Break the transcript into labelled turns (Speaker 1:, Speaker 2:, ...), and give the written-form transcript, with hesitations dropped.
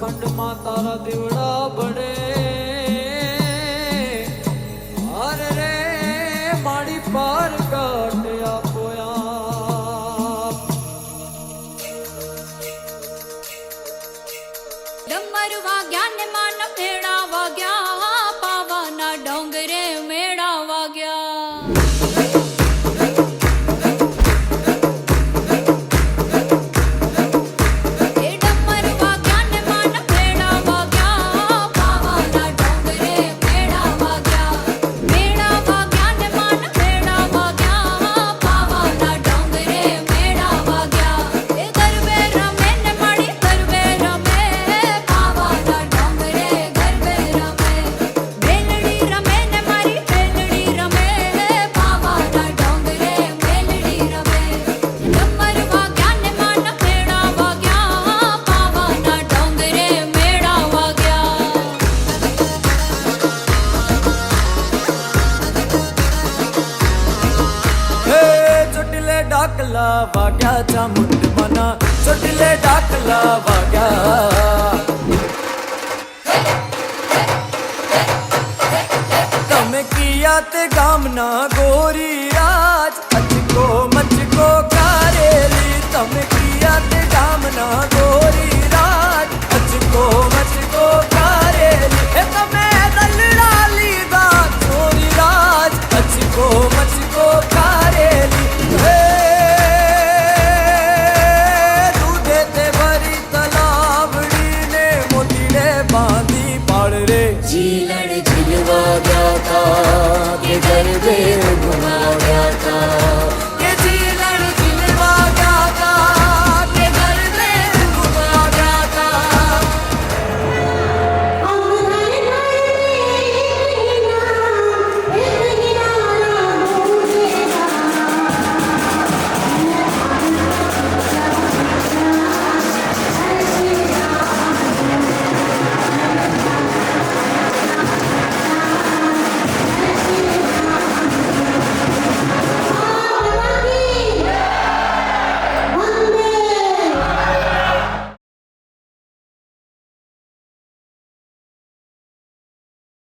Speaker 1: खंड मा तारा देवड़ा बड़े अरे रे माड़ी पार काटिया पोया
Speaker 2: डमर वाग्या ने मान भेड़ा वाग्या पावाना डोंगरे मेड़ा वाग्या
Speaker 1: डाकला वाग्या चामुंड मना चोटिले डाकला वाग्या तमे किया ते गामना गोरी